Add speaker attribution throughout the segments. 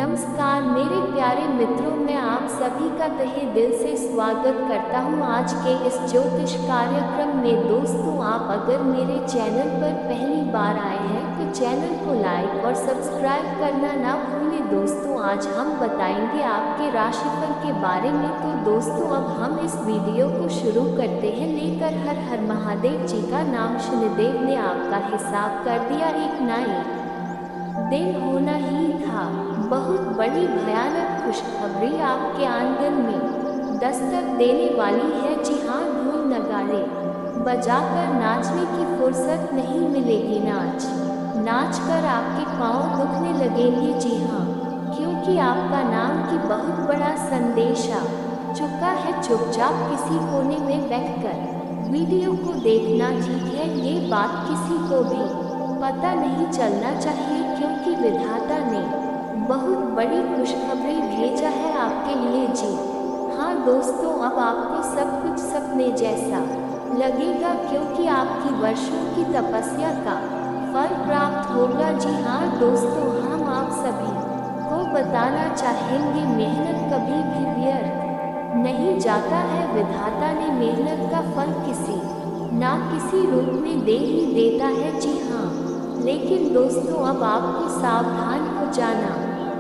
Speaker 1: नमस्कार मेरे प्यारे मित्रों, मैं आप सभी का तहे दिल से स्वागत करता हूं आज के इस ज्योतिष कार्यक्रम में। दोस्तों, आप अगर मेरे चैनल पर पहली बार आए हैं तो चैनल को लाइक और सब्सक्राइब करना ना भूलें। दोस्तों, आज हम बताएंगे आपके राशिफल के बारे में। तो दोस्तों, अब हम इस वीडियो को शुरू करते हैं। लेकर हर हर महादेव जी का नाम। शनिदेव ने आपका हिसाब कर दिया। एक ना एक दिन होना ही था। बहुत बड़ी भयानक खुशखबरी आपके आंगन में दस्तक देने वाली है। जी हाँ, ढोल नगाड़े बजाकर नाचने की फुर्सत नहीं मिलेगी। नाच कर आपके पाँव दुखने लगेंगे। जी हाँ, क्योंकि आपका नाम की बहुत बड़ा संदेश आ चुका है। चुपचाप किसी कोने में बैठकर वीडियो को देखना ठीक है। ये बात किसी को भी पता नहीं चलना चाहिए, क्योंकि विधाता ने बहुत बड़ी खुशखबरी भेजा है आपके लिए। जी हाँ दोस्तों, अब आपको सब कुछ सपने जैसा लगेगा, क्योंकि आपकी वर्षों की तपस्या का फल प्राप्त होगा। जी हाँ दोस्तों, हम आप सभी को बताना चाहेंगे, मेहनत कभी भी व्यर्थ नहीं जाता है। विधाता ने मेहनत का फल किसी ना किसी रूप में दे ही देता है। जी हाँ, लेकिन दोस्तों, अब आपको सावधान हो जाना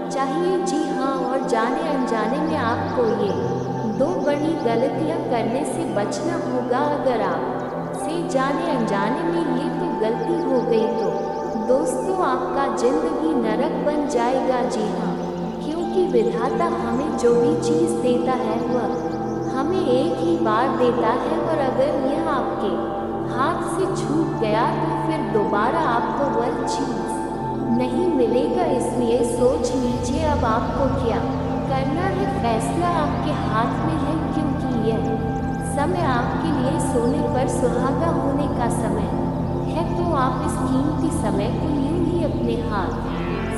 Speaker 1: चाहिए। जी हाँ, और जाने अनजाने में आपको ये दो बड़ी गलतियां करने से बचना होगा। अगर आप से जाने अनजाने में ये तो गलती हो गई तो दोस्तों आपका जिंदगी नरक बन जाएगा। जी हाँ, क्योंकि विधाता हमें जो भी चीज़ देता है वह हमें एक ही बार देता है, और अगर यह आपके हाथ से छूट गया तो फिर दोबारा आपको वह चीज़ नहीं मिलेगा। इसलिए सोच लीजिए अब आपको क्या करना है। फैसला आपके हाथ में है, क्योंकि यह समय आपके लिए सोने पर सुहागा होने का समय है। तो आप इस कीमती समय को यूं ही अपने हाथ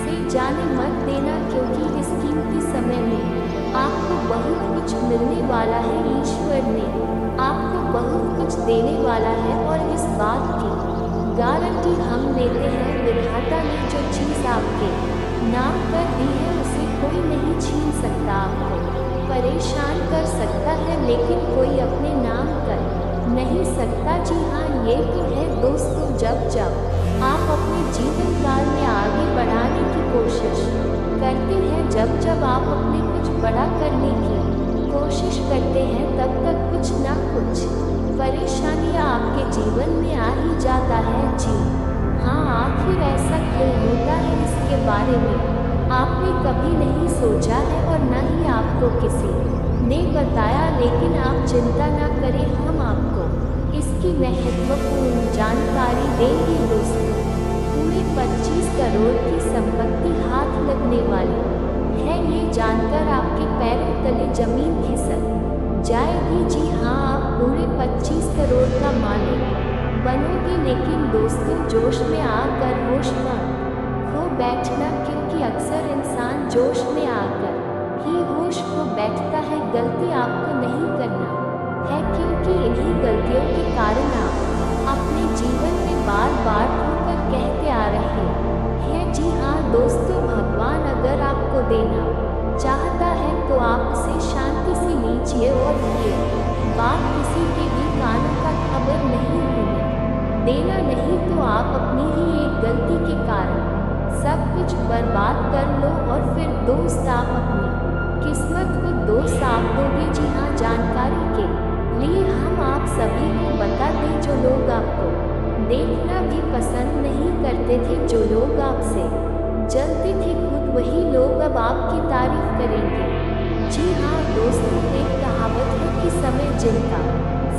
Speaker 1: से जाने मत देना, क्योंकि इस कीमती समय में आपको बहुत कुछ मिलने वाला है। ईश्वर ने आपको बहुत कुछ देने वाला है, और इस बात की गारंटी हम लेते हैं। विधाता ने जो चीज़ आपके नाम पर दी है उसे कोई नहीं छीन सकता। आपको परेशान कर सकता है, लेकिन कोई अपने नाम कर नहीं सकता। जी हाँ, ये तो है दोस्तों, जब आप अपने जीवन काल में आगे बढ़ाने की कोशिश करते हैं, जब आप अपने कुछ बड़ा करने की कोशिश करते हैं, तब तक कुछ ना कुछ परेशानियाँ आपके जीवन में आ ही जाता है। जी हाँ, आखिर ऐसा क्यों होता है, इसके बारे में आपने कभी नहीं सोचा है, और न ही आपको किसी ने बताया। लेकिन आप चिंता ना करें, हम आपको इसकी महत्वपूर्ण जानकारी देंगे। दोस्तों, पूरे 25 करोड़ की संपत्ति हाथ लगने वाली है। ये जानकर आपके पैरों तले जमीन खिसक जाएगी। जी हाँ, आप पूरे 25 करोड़ का मालिक बनोगे। लेकिन दोस्तों, जोश में आकर होश मत खो बैठना, क्योंकि अक्सर इंसान जोश में आकर ही होश खो बैठता है। गलती आपको नहीं करना है, क्योंकि इन्हीं गलतियों के कारण आप अपने जीवन में बार बार ठोकर कहते आ रहे हैं। जी हाँ दोस्तों, भगवान अगर आपको देना चाहता है तो आप उसे शांति से लीजिए, और ये बात किसी के भी कानों का खबर नहीं होने देना। नहीं तो आप अपनी ही एक गलती के कारण सब कुछ बर्बाद कर लो, और फिर दोस्त आप अपनी किस्मत को दोष आप दोगे। जी हाँ, जानकारी के लिए हम आप सभी को बता दें, जो लोग आपको देखना भी पसंद नहीं करते थे, जो लोग आपसे जलते थे, खुद वही लोग अब आपकी तारीफ करेंगे। जी हाँ दोस्तों, एक कहावत है कि समय जिनका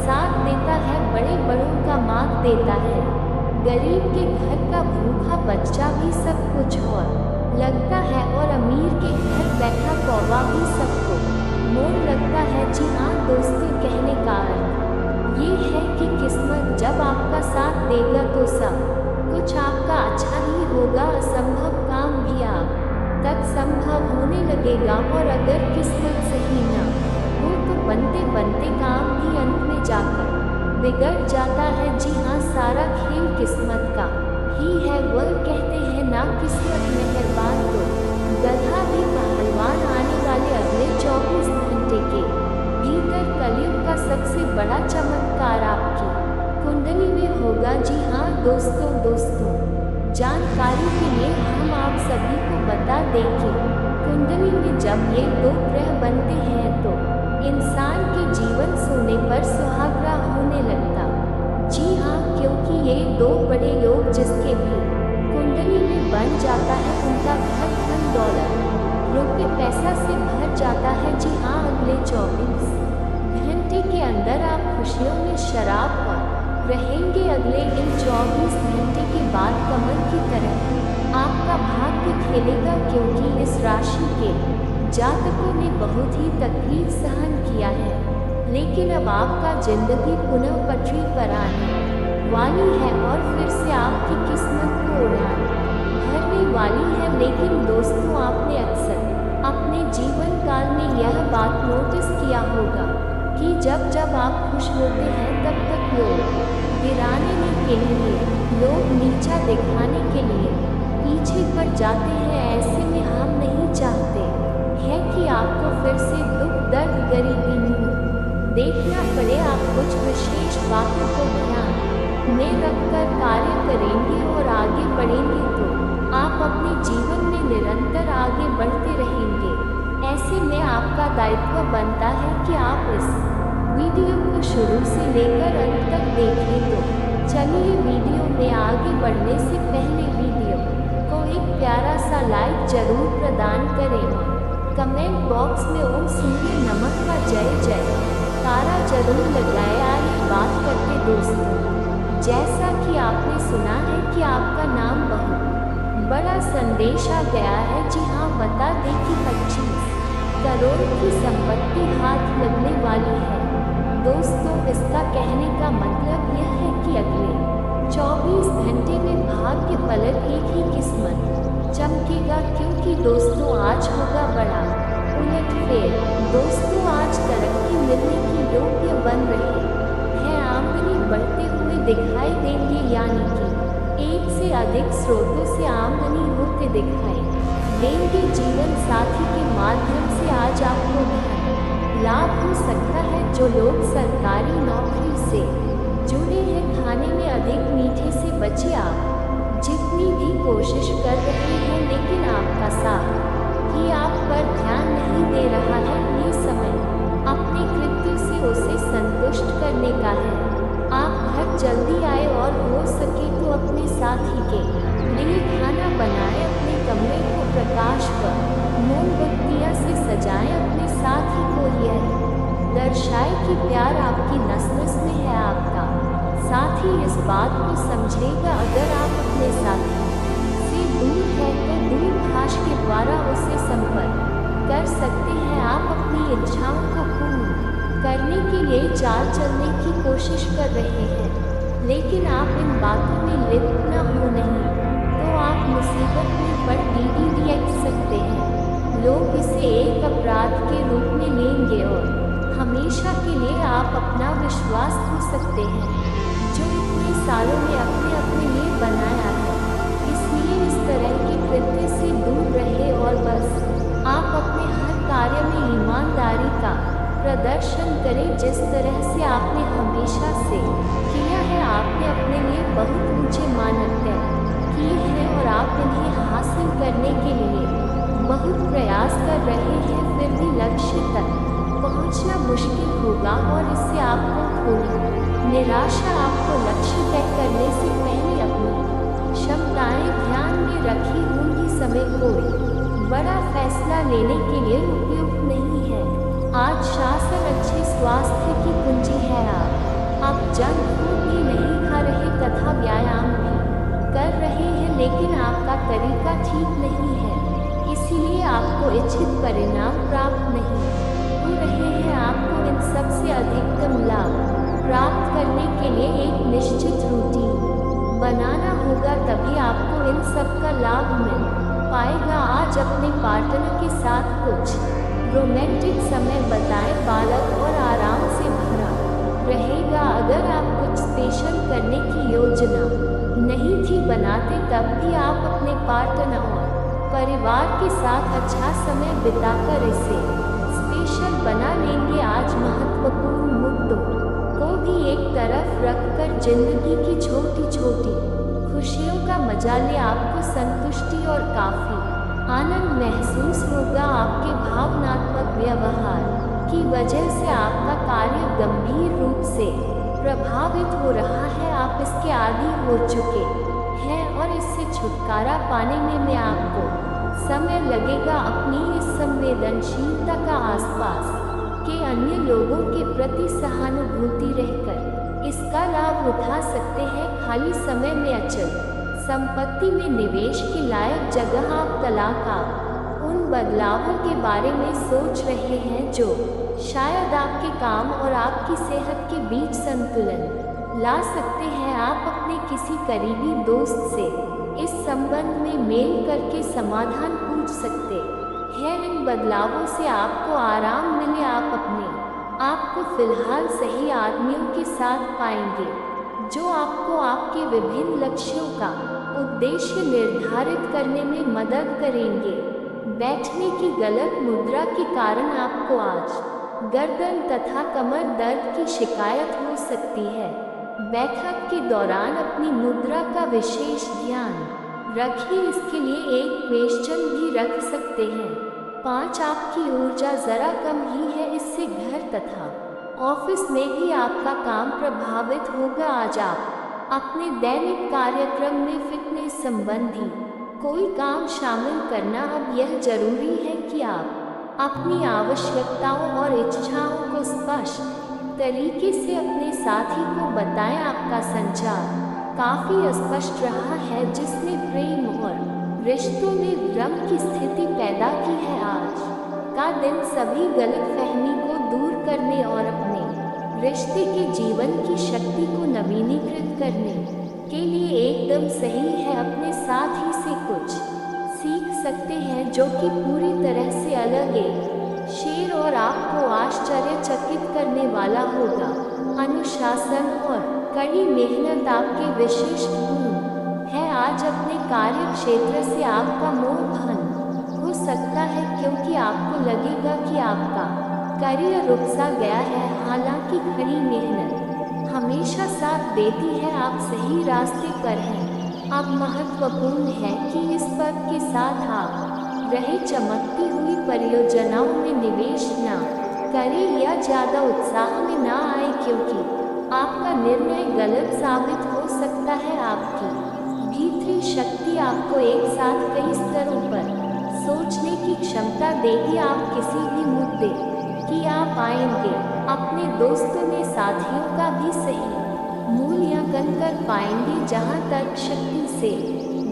Speaker 1: साथ देता है बड़े बड़ों का मात देता है। गरीब के घर का भूखा बच्चा भी सब कुछ और लगता है, और अमीर के घर बैठा कौवा भी सबको मोर लगता है। जी हाँ दोस्तों, कहने का अर्थ ये है कि किस्मत जब आपका साथ देगा तो सब कुछ आपका अच्छा ही होगा। असंभव काम भी आप तक संभव होने लगेगा, और अगर किस्मत सही ना हो तो बनते बनते काम भी अंत में जाकर बिगड़ जाता है। जी हाँ, सारा खेल किस्मत का ही है। वह कहते हैं ना, किस्मत मेहरबान तो गधा भी जानकारी के लिए हम आप सभी को बता दें कि कुंडली में जब ये दो ग्रह बनते हैं तो इंसान के जीवन सोने पर सुहागरा होने लगता। जी हाँ, क्योंकि ये दो बड़े योग जिसके भी कुंडली में बन जाता है उनका घर धन दौलत रुपये पैसा से भर जाता है। जी हाँ, अगले 24 घंटे के अंदर आप खुशियों में शराब पर रहेंगे। अगले इन 24 घंटे के बाद कमल की तरह आपका भाग्य खेलेगा, क्योंकि इस राशि के जातकों ने बहुत ही तकलीफ सहन किया है, लेकिन अब आपका जिंदगी पुनः पटरी पर आने वाली है और फिर से आपकी किस्मत को उड़ान भरने वाली है। लेकिन दोस्तों, आपने अक्सर अपने जीवन काल में यह बात नोटिस किया होगा कि जब जब आप खुश होते हैं तब तक लोग गिराने के लिए, लोग नीचा दिखाने के लिए पीछे पड़ जाते हैं। ऐसे में हम नहीं चाहते हैं कि आपको फिर से दुख दर्द गरीबी देखना पड़े। आप कुछ विशेष बातों को ध्यान में रखकर कार्य करेंगे और आगे बढ़ेंगे तो आप अपने जीवन में निरंतर आगे बढ़ते रहेंगे। ऐसे में आपका दायित्व बनता है कि आप इस वीडियो को शुरू से लेकर अंत तक देखें। तो चलिए वीडियो में आगे बढ़ने से पहले वीडियो को एक प्यारा सा लाइक जरूर प्रदान करें। कमेंट बॉक्स में ओम सूर्य नमः का जय जय तारा जरूर लगाए। आइए बात करते दोस्तों, जैसा कि आपने सुना है कि आपका नाम बहुत बड़ा संदेश आ गया है। जी हाँ, बता दें कि 25 करोड़ की संपत्ति हाथ लगने वाली है। दोस्तों, इसका कहने का मतलब यह है कि अगले 24 घंटे में भाग्य पलट एक ही किस्मत चमकेगा, क्योंकि दोस्तों आज होगा बड़ा उलटफेर। दोस्तों, आज तरक्की मिलने की योग्य बन रही है, आमदनी बढ़ते हुए दिखाई देंगे, यानी कि एक से अधिक स्रोतों से आमदनी होते दिखाई देंगे। जीवन साथी के माध्यम से आज आपको लाभ हो सकता है। जो लोग सरकारी नौकरी से जुड़े हैं, खाने में अधिक मीठे से बचे। आप जितनी भी कोशिश कर रहे हैं, लेकिन आपका साथ ही आप पर ध्यान नहीं दे रहा है। ये समय अपने कृत्य से उसे संतुष्ट करने का है। आप घर जल्दी आए और हो सके तो अपने साथी के लिए खाना बनाएं। अपने कमरे को प्रकाश व मोमबत्तियां से सजाएं। अपने साथी को यह दर्शाए कि प्यार आपकी नस नस में है। आपका साथी इस बात को समझेगा। अगर आप अपने साथी से दूर हैं तो दूरभाष के द्वारा उसे संपर्क कर सकते हैं। आप अपनी इच्छाओं को पूर्ण करने के लिए चाल चलने की कोशिश कर रहे हैं, लेकिन आप इन बातों में लिप्त न हो, नहीं तो आप मुसीबत में पड़ देख सकते हैं। लोग इसे एक अपराध के रूप में लेंगे और हमेशा के लिए आप अपना विश्वास खो सकते हैं, जो इतने सालों में अपने अपने लिए बनाया है। इसलिए इस तरह के कृत्य से दूर रहे और बस आप अपने हर कार्य में ईमानदारी का प्रदर्शन करें, जिस तरह से आपने हमेशा से किया है। आपने अपने लिए बहुत ऊंचे मानक तय किए हैं और आप इन्हें हासिल करने के लिए बहुत प्रयास कर रहे हैं, फिर भी लक्ष्य तक पहुंचना मुश्किल होगा और इससे आपको थोड़ी निराशा। आपको लक्ष्य तय करने से पहले अपनी क्षमताएं ध्यान में रखी होंगी। समय कोई बड़ा फैसला लेने के लिए उपयुक्त नहीं है। आज शासन अच्छे स्वास्थ्य की कुंजी है। आप जंक फूड भी नहीं खा रहे तथा व्यायाम भी कर रहे हैं, लेकिन आपका तरीका ठीक नहीं है, इसीलिए आपको इच्छित परिणाम प्राप्त नहीं हो रहे हैं। आपको इन सब से अधिकतम लाभ प्राप्त करने के लिए एक निश्चित रूटीन बनाना होगा, तभी आपको इन सब का लाभ मिल पाएगा। आज अपने पार्टनर के साथ कुछ रोमांटिक समय बिताएं। बालक और आराम से भरा रहेगा। अगर आप कुछ स्पेशल करने की योजना नहीं थी बनाते, तब भी आप अपने पार्टनर और परिवार के साथ अच्छा समय बिताकर इसे स्पेशल बना लेंगे। आज महत्वपूर्ण मुद्दों को भी एक तरफ रखकर जिंदगी की छोटी छोटी खुशियों का मजा ले आपको संतुष्टि और काफी आनंद महसूस होगा। आपके भावनात्मक व्यवहार की वजह से आपका कार्य गंभीर रूप से प्रभावित हो रहा है। आप इसके आदी हो चुके हैं और इससे छुटकारा पाने में आपको समय लगेगा। अपनी इस संवेदनशीलता का आसपास के अन्य लोगों के प्रति सहानुभूति रहकर इसका लाभ उठा सकते हैं। खाली समय में अचल संपत्ति में निवेश के लायक जगह आप उन बदलावों के बारे में सोच रहे हैं जो शायद आपके काम और आपकी सेहत के बीच संतुलन ला सकते हैं। आप अपने किसी करीबी दोस्त से इस संबंध में मेल करके समाधान पूछ सकते हैं। इन बदलावों से आपको आराम मिले। आपको फिलहाल सही आदमियों के साथ पाएंगे जो आपको आपके विभिन्न लक्ष्यों का उद्देश्य निर्धारित करने में मदद करेंगे। बैठने की गलत मुद्रा के कारण आपको आज गर्दन तथा कमर दर्द की शिकायत हो सकती है। बैठक के दौरान अपनी मुद्रा का विशेष ध्यान रखिए। इसके लिए एक क्वेश्चन भी रख सकते हैं। 5 आपकी ऊर्जा जरा कम ही है, इससे घर तथा ऑफिस में भी आपका काम प्रभावित होगा। आज आप अपने दैनिक कार्यक्रम में फिटनेस संबंधी कोई काम शामिल करना। अब यह जरूरी है कि आप अपनी आवश्यकताओं और इच्छाओं को स्पष्ट तरीके से अपने साथी को बताएं। आपका संचार काफ़ी अस्पष्ट रहा है जिसने प्रेम और रिश्तों में भ्रम की स्थिति पैदा की है। आज का दिन सभी गलतफहमी को दूर करने और अपने रिश्ते के जीवन की शक्ति को नवीनीकृत करने के लिए एकदम सही है। अपने साथी से कुछ सीख सकते हैं जो कि पूरी तरह से अलग है। शेर और आपको आश्चर्यचकित करने वाला होगा। अनुशासन और कड़ी मेहनत आपके विशिष्ट गुण है। आज अपने कार्य क्षेत्र से आपका मोह भंग हो सकता है क्योंकि आपको लगेगा कि आपका करियर रुकसा गया है। हालांकि कड़ी मेहनत हमेशा साथ देती है। आप सही रास्ते पर हैं। अब महत्वपूर्ण है कि इस पद के साथ आप रहे चमकती हुई परियोजनाओं में निवेश न करें या ज़्यादा उत्साह में न आए क्योंकि आपका निर्णय गलत साबित हो सकता है। आपकी भीतरी शक्ति आपको एक साथ कई स्तरों पर सोचने की क्षमता देगी। आप किसी भी मुद्दे की आप आएंगे अपने दोस्तों में साथियों का भी सही मूल्यांकन कर पाएंगे। जहाँ तक शक्ति से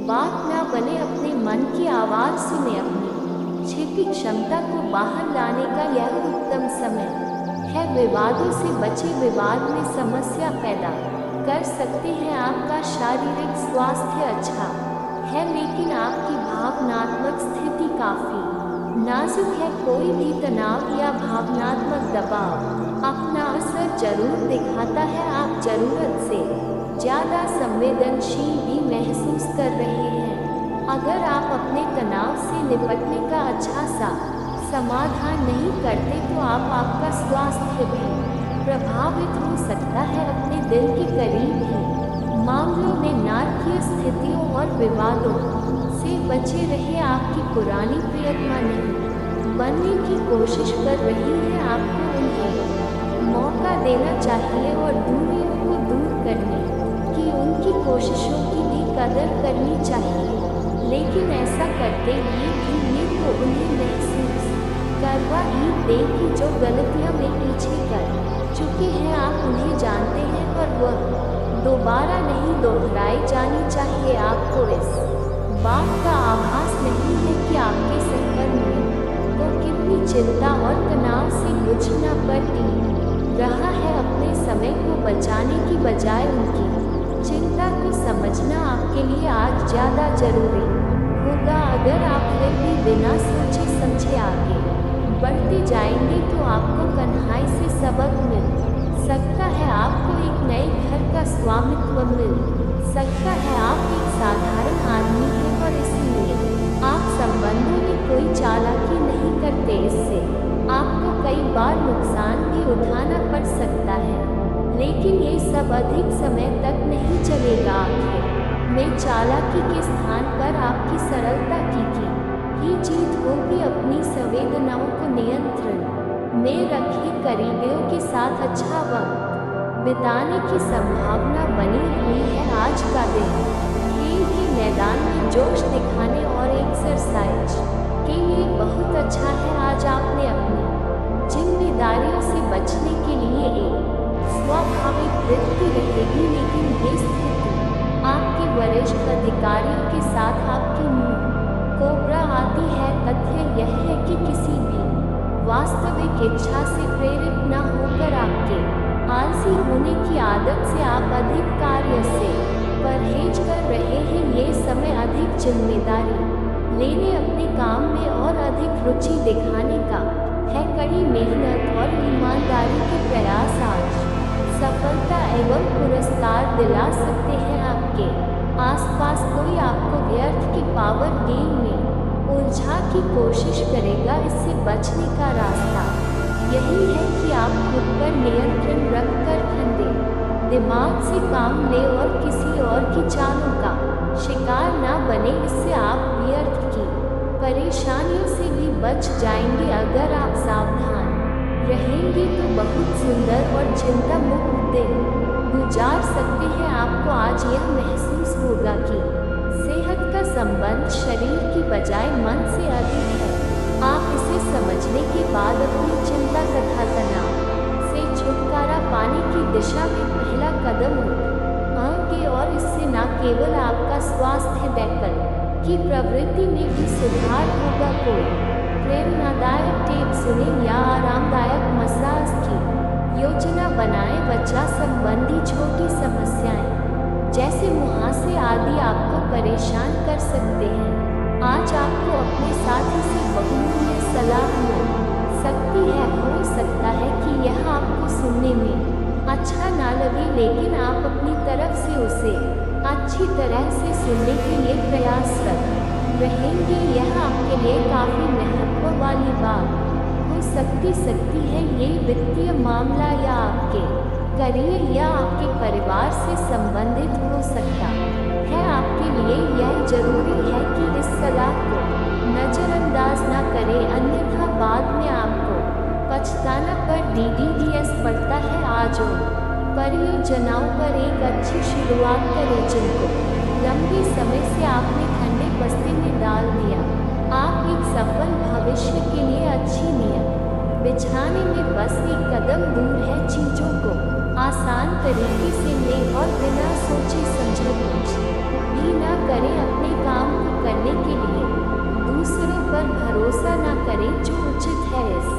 Speaker 1: बात ना बने, अपने मन की आवाज़ सुने। अपनी छिपी क्षमता को बाहर लाने का यह उत्तम समय है। विवादों से बचे। विवाद में समस्या पैदा कर सकते हैं। आपका शारीरिक स्वास्थ्य अच्छा है लेकिन आपकी भावनात्मक स्थिति काफ़ी नाजुक है। कोई भी तनाव या भावनात्मक दबाव अपना असर जरूर दिखाता है। आप ज़रूरत से ज़्यादा संवेदनशील भी महसूस कर रहे हैं। अगर आप अपने तनाव से निपटने का अच्छा सा समाधान नहीं करते तो आपका स्वास्थ्य भी प्रभावित हो सकता है। अपने दिल के करीब ही मामलों में नारकीय स्थितियों और विवादों से बचे रहे। आपकी पुरानी प्रियतमा नहीं बनने की कोशिश कर रही है। आपको उन्हें मौका देना चाहिए और दूरियों को दूर करने की उनकी कोशिशों की भी कदर करनी चाहिए। लेकिन ऐसा करते हुए भी ये तो उन्हें महसूस करवा ही दे कि जो गलतियां वे पीछे कर चुके हैं आप उन्हें जानते हैं और वह दोबारा नहीं दोहराई जानी चाहिए। आपको इस बात का आभास नहीं है कि आपके सहकर्मी को कितनी चिंता और तनाव से गुजरना पड़ती रहा है। अपने समय को बचाने की बजाय उनकी चिंता को समझना आपके लिए आज ज़्यादा जरूरी होगा। अगर आप फिर भी बिना सोचे समझे आगे बढ़ते जाएंगे तो आपको कन्हाई से सबक मिल सकता है। आपको एक नए घर का स्वामित्व मिल सकता है। आप एक साधारण आदमी हैं और इसलिए आप संबंधों में कोई चालाकी नहीं करते। इससे आपको कई बार नुकसान भी उठाना पड़ सकता है लेकिन ये सब अधिक समय तक नहीं चलेगा। आखिर में चालाकी के स्थान पर आपकी सरलता की ही जीत होगी। अपनी संवेदनाओं को नियंत्रण में रखी करीबियों के साथ अच्छा वक्त बिताने की संभावना बनी हुई है। आज का दिन खेल के मैदान में जोश दिखाने और एक्सरसाइज के लिए बहुत अच्छा है। आज आपने अपनी जिम्मेदारियों से बचने के लिए एक स्वाभाविक वृत्ति रहेगी, लेकिन ये स्थिति आपके वरिष्ठ अधिकारियों के साथ आपकी मुंह कोबरा आती है। तथ्य यह है कि किसी भी वास्तविक इच्छा से प्रेरित न होकर आपके आलसी होने की आदत से आप अधिक कार्य से परहेज कर रहे हैं। ये समय अधिक जिम्मेदारी लेने, अपने काम में और अधिक रुचि दिखाने का है। कड़ी मेहनत और ईमानदारी के प्रयास आज सफलता एवं पुरस्कार दिला सकते हैं। आपके आसपास कोई आपको व्यर्थ की पावर गेम में उलझा की कोशिश करेगा। इससे बचने का रास्ता यही है कि आप खुद पर नियंत्रण रखकर ठंडे दिमाग से काम लें और किसी और की चालों का शिकार ना बने। इससे आप व्यर्थ की परेशानियों से भी बच जाएंगे। अगर आप सावधान रहेंगे तो बहुत सुंदर और चिंता मुक्त दिन गुजार सकते हैं। आपको आज यह महसूस होगा कि सेहत का संबंध शरीर की बजाय मन से अधिक है। आप इसे समझने के बाद अपनी चिंता तथा तनाव से छुटकारा पाने की दिशा में पहला कदम उठाएंगे और इससे न केवल आपका स्वास्थ्य बैकल की प्रवृत्ति में भी सुधार होगा। कोई प्रेरणादायक टेप सुने या आरामदायक मसाज की योजना बनाएं। बच्चा संबंधी छोटी समस्याएं जैसे मुहासे आदि आपको परेशान कर सकते हैं। आज आपको अपने साथी से बहुमूल्य सलाह मिल सकती है। हो सकता है कि यह आपको सुनने में अच्छा ना लगे, लेकिन आप अपनी तरफ से उसे अच्छी तरह से सुनने के लिए प्रयासरत रहेंगे। यह आपके लिए काफ़ी महत्व वाली बात हो सकती है। ये वित्तीय मामला या आपके करियर या आपके परिवार से संबंधित हो सकता है। आपके लिए यह जरूरी है कि इस सलाह को नज़रअंदाज न करें, अन्यथा बाद में आपको पछताना पर DDDS पड़ता है। आज उन परियोजनाओं पर एक अच्छी शुरुआत करें जिनको लंबे समय से आपने ठंडे बस्ते में डाल दिया। आप एक सफल भविष्य के लिए अच्छी नीयत बिछाने में बस एक कदम दूर है। चीज़ों को आसान तरीके से लें और बिना सोचे समझे कुछ भी ना करें। अपने काम को करने के लिए दूसरों पर भरोसा ना करें जो उचित है। इस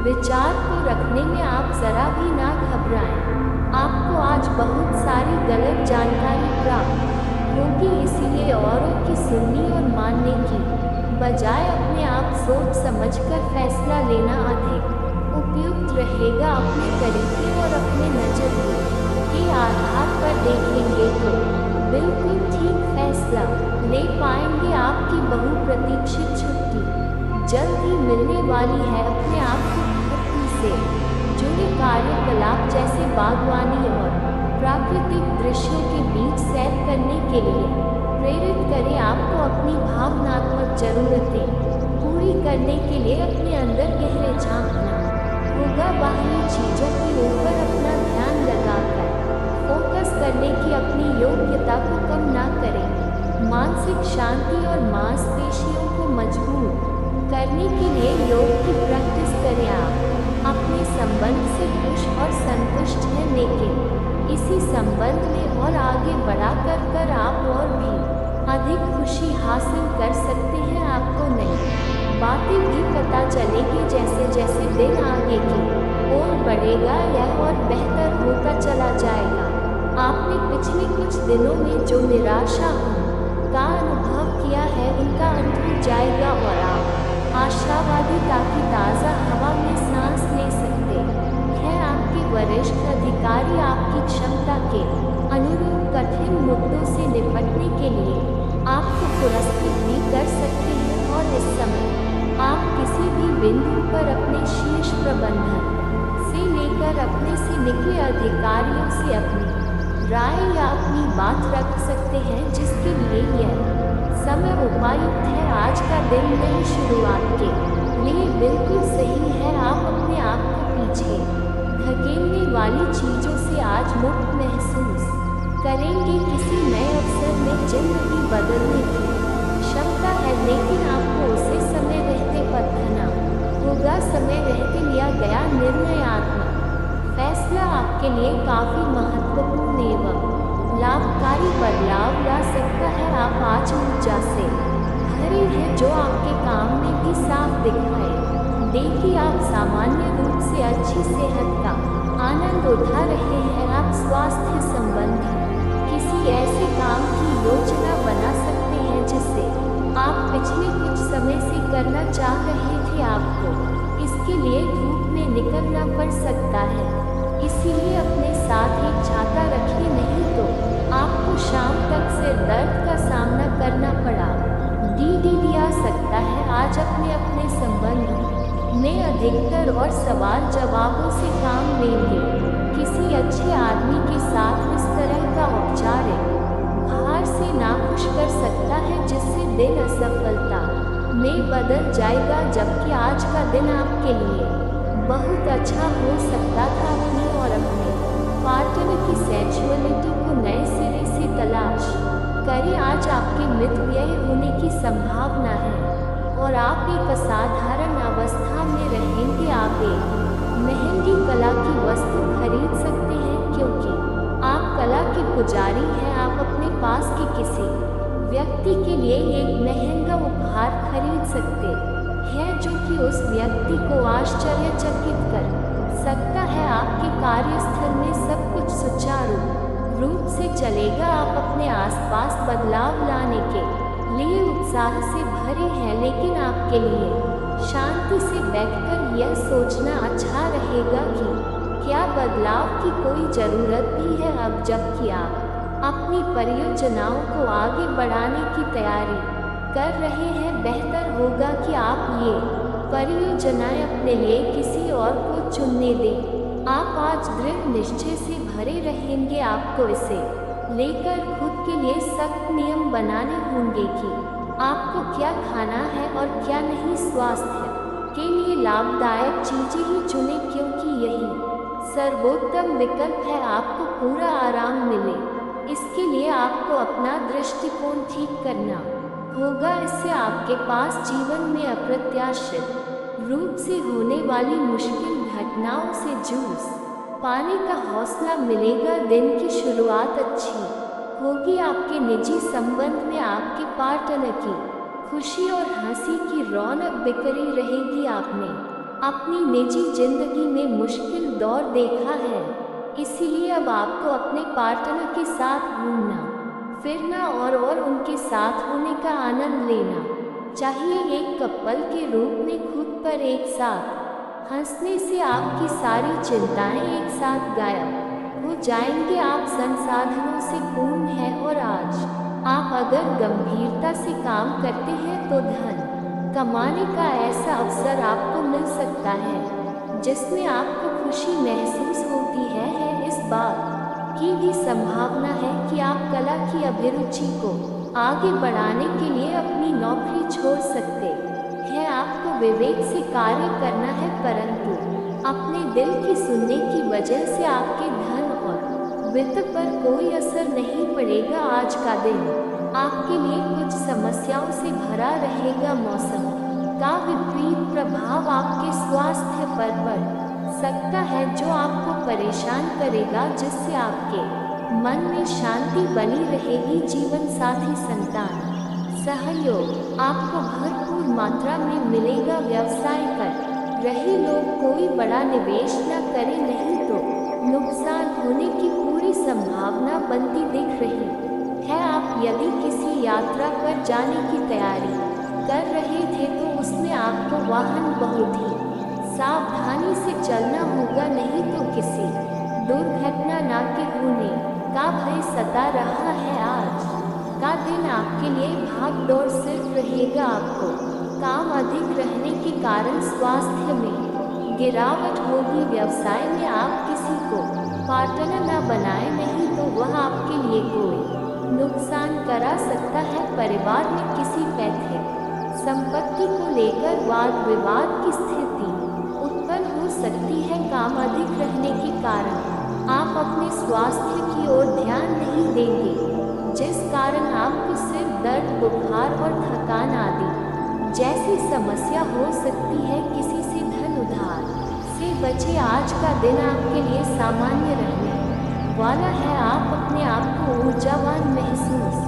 Speaker 1: विचार को रखने में आप जरा भी ना घबराएं। आपको आज बहुत सारी गलत जानकारी प्राप्त होगी, इसीलिए औरों की सुनने और मानने की बजाय अपने आप सोच समझकर फैसला लेना अधिक उपयुक्त रहेगा। अपने तरीके और अपने नजरिए के आधार पर देखेंगे तो बिल्कुल ठीक फैसला ले पाएंगे। आपकी बहुप्रतीक्षित छुट्टी जल्द ही मिलने वाली है। अपने आप को प्रकृति से जुड़े कार्यकलाप जैसे बागवानी और प्राकृतिक दृश्यों के बीच सैर करने के लिए प्रेरित करें। आपको अपनी भावनात्मक जरूरतें पूरी करने के लिए अपने अंदर गहरे झांकना होगा। बाहरी चीज़ों के ऊपर अपना ध्यान लगाकर फोकस करने की अपनी योग्यता को कम ना करें। मानसिक शांति और मांसपेशियों को मजबूत करने के लिए योग की प्रैक्टिस करें। आप अपने संबंध से खुश और संतुष्ट हैं, लेकिन इसी संबंध में और आगे बढ़ाकर आप और भी अधिक खुशी हासिल कर सकते हैं। आपको नई बातें भी पता चलेगी। जैसे जैसे दिन आगे की ओर बढ़ेगा यह और बेहतर होता चला जाएगा। आपने पिछले कुछ दिनों में जो निराशा का अनुभव किया है उनका अंत हो जाएगा और आप आशावादिता की ताज़ा हवा में सांस ले सकते हैं। आपके वरिष्ठ अधिकारी आपकी क्षमता के अनुरूप कठिन मुद्दों से निपटने के लिए आपको पुरस्कृत भी कर सकते हैं और इस समय आप किसी भी बिंदु पर अपने शीर्ष प्रबंधन से लेकर अपने से निकले अधिकारियों से अपनी राय या अपनी बात रख सकते हैं, जिसके लिए यह समय उपयुक्त है। आज का दिन नई शुरुआत के लिए बिल्कुल सही है। आप अपने आप को पीछे धकेलने वाली चीज़ों से आज मुक्त महसूस करेंगे। किसी नए अवसर में जिंदगी बदलने की क्षमता है, लेकिन आपको उसे समय रहते बदलना होगा। समय रहते लिया गया निर्णयात्मक फैसला आपके लिए काफ़ी महत्वपूर्ण एवं लाभकारी बदलाव ला सकता है। आप आज ऊर्जा से भरे हैं, जो आपके काम में भी साफ दिखाई देगी। आप सामान्य रूप से अच्छी सेहत का आनंद उठा रहे हैं। आप स्वास्थ्य संबंधी किसी ऐसे काम की योजना बना सकते हैं जिसे आप पिछले कुछ समय से करना चाह रहे थे। आपको इसके लिए धूप में निकलना पड़ सकता है, इसीलिए अपने साथ एक छाता रखिए, नहीं तो आपको शाम तक सिर दर्द का सामना करना पड़ा दिया सकता है। आज अपने अपने संबंध में अधिकतर और सवाल जवाबों से काम लेंगे। किसी अच्छे आदमी के साथ इस तरह का औपचारिक हार से नाखुश कर सकता है, जिससे दिन असफलता में बदल जाएगा। जबकि आज का दिन आपके लिए बहुत अच्छा हो सकता था। अपनी और अपने पार्टनर की सेक्सुअलिटी को नए सिरे से तलाश करें। आज आपके मित्र व्यय होने की संभावना है और आप एक असाधारण अवस्था में रहेंगे। आप एक महंगी कला की वस्तु खरीद सकते हैं, क्योंकि आप कला के पुजारी हैं। आप अपने पास के किसी व्यक्ति के लिए एक महंगा उपहार खरीद सकते हैं, जो कि उस व्यक्ति को आश्चर्यचकित कर सकता है। आपके कार्यस्थल में सब कुछ सुचारू रूप से चलेगा। आप अपने आसपास बदलाव लाने के लिए उत्साह से भरे हैं, लेकिन आपके लिए शांति से बैठकर यह सोचना अच्छा रहेगा कि क्या बदलाव की कोई ज़रूरत भी है। अब जबकि आप अपनी परियोजनाओं को आगे बढ़ाने की तैयारी कर रहे हैं, बेहतर होगा कि आप ये परियोजनाएं अपने लिए किसी और को चुनने दें। आप आज दृढ़ निश्चय से भरे रहेंगे। आपको इसे लेकर खुद के लिए सख्त नियम बनाने होंगे कि आपको क्या खाना है और क्या नहीं। स्वास्थ्य के लिए लाभदायक चीज़ें ही चुनें, क्योंकि यही सर्वोत्तम विकल्प है। आपको पूरा आराम मिले, इसके लिए आपको अपना दृष्टिकोण ठीक करना होगा। इससे आपके पास जीवन में अप्रत्याशित रूप से होने वाली मुश्किल घटनाओं से जूझ पाने का हौसला मिलेगा। दिन की शुरुआत अच्छी होगी। आपके निजी संबंध में आपके पार्टनर की खुशी और हंसी की रौनक बिखरी रहेगी। आपने अपनी निजी जिंदगी में मुश्किल दौर देखा है, इसीलिए अब आपको अपने पार्टनर के साथ घूमना फिरना और उनके साथ होने का आनंद लेना चाहिए। एक कपल के रूप में खुद पर एक साथ हंसने से आपकी सारी चिंताएं एक साथ गायब हो जाएंगे। आप संसाधनों से पूर्ण हैं और आज आप अगर गंभीरता से काम करते हैं तो धन कमाने का ऐसा अवसर आपको मिल सकता है जिसमें आपको खुशी महसूस होती है। इस बात की भी संभावना है कि आप कला की अभिरुचि को आगे बढ़ाने के लिए अपनी नौकरी छोड़ सकते हैं। आपको विवेक से कार्य करना है, परंतु अपने दिल की सुनने की वजह से आपके धन और वित्त पर कोई असर नहीं पड़ेगा। आज का दिन आपके लिए कुछ समस्याओं से भरा रहेगा। मौसम का विपरीत प्रभाव आपके स्वास्थ्य पर पड़ सकता है, जो आपको परेशान करेगा, जिससे आपके मन में शांति बनी रहेगी। जीवन साथी संतान सहयोग आपको भरपूर मात्रा में मिलेगा। व्यवसाय कर रहे लोग कोई बड़ा निवेश न करें, नहीं तो नुकसान होने की पूरी संभावना बनती दिख रही है। आप यदि किसी यात्रा पर जाने की तैयारी कर रहे थे तो उसमें आपको वाहन बहुत ही सावधानी से चलना होगा, नहीं तो किसी दुर्घटना न के होने का भय सता रहा है। आज का दिन आपके लिए भाग दौड़ सिर्फ रहेगा। आपको काम अधिक रहने के कारण स्वास्थ्य में गिरावट होगी। व्यवसाय में आप किसी को पार्टनर न बनाए, नहीं तो वह आपके लिए कोई नुकसान करा सकता है। परिवार में किसी पैतृक संपत्ति को लेकर वाद विवाद की स्थिति उत्पन्न हो सकती है। काम अधिक रहने के कारण आप अपने स्वास्थ्य की ओर ध्यान नहीं देंगे, जिस कारण आपको सिर दर्द, बुखार और थकान आदि जैसी समस्या हो सकती है। किसी से धन उधार से बचे। आज का दिन आपके लिए सामान्य रहने वाला है। आप अपने आप को ऊर्जावान महसूस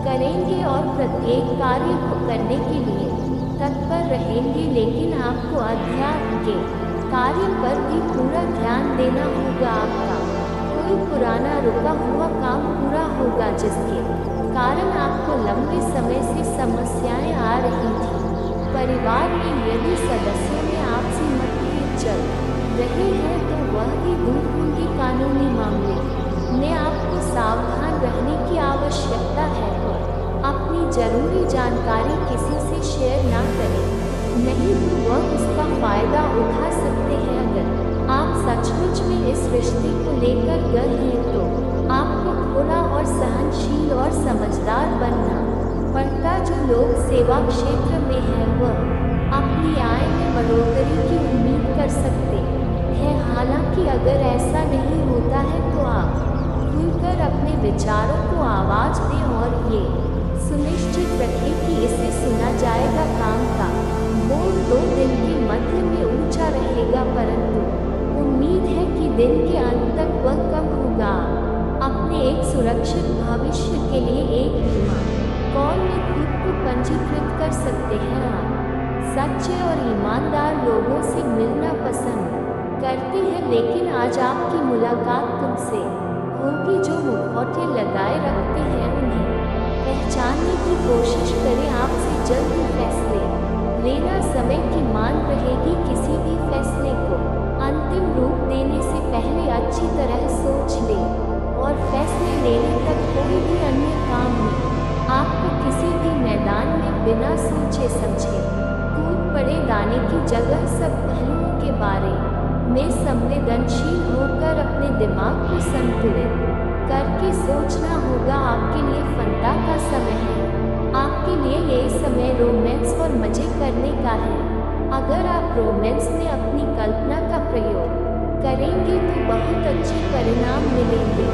Speaker 1: करेंगे और प्रत्येक कार्य को करने के लिए तत्पर रहेंगे, लेकिन आपको अध्यात्म के कार्य पर भी पूरा ध्यान देना होगा। आपका कोई पुराना रुका हुआ काम पूरा होगा, जिसके कारण आपको लंबे समय से समस्याएं आ रही थी। परिवार में यदि सदस्यों में आपसी मतभेद चल रहे हैं तो वह भी दूर होंगे। कानूनी मामले में आपको सावधान रहने की आवश्यकता है और अपनी जरूरी जानकारी किसी से शेयर ना करें, नहीं तो वह उसका फायदा उठा सकते हैं। अगर आप सचमुच में इस रिश्ते को लेकर गल हैं तो आपको थोड़ा और सहनशील और समझदार बनना पड़ता। जो लोग सेवा क्षेत्र में हैं वह अपनी आय में बढ़ोतरी की उम्मीद कर सकते हैं। हालांकि अगर ऐसा नहीं होता है तो आप खुलकर अपने विचारों को आवाज दें और ये सुनिश्चित रखें कि इसे सुना जाएगा। काम का बोझ 2 दिन के मध्य में ऊंचा रहेगा, परंतु उम्मीद है कि दिन के अंत तक वह कम होगा। अपने एक सुरक्षित भविष्य के लिए एक बीमा कॉल में खुद को पंजीकृत कर सकते हैं। आप सच्चे और ईमानदार लोगों से मिलना पसंद करते हैं, लेकिन आज आपकी मुलाकात तुमसे होगी जो मुखौटे लगाए रखते हैं। उन्हें पहचानने की कोशिश करें। आपसे जल्दी फैसले लेना समय की मांग रहेगी। किसी भी फैसले को अंतिम रूप देने से पहले अच्छी तरह सोच लें और फैसले लेने तक कोई भी अन्य काम में आपको किसी भी मैदान में बिना सोचे समझे कूद पड़े। दाने की जगह सब पहलुओं के बारे में संवेदनशील होकर अपने दिमाग को संतुलित करके सोचना होगा। आपके लिए फंदा का समय है। आपके लिए ये समय रोमांस और मजे करने का है। अगर आप रोमांस में अपनी कल्पना का प्रयोग करेंगे तो बहुत अच्छे परिणाम मिलेंगे,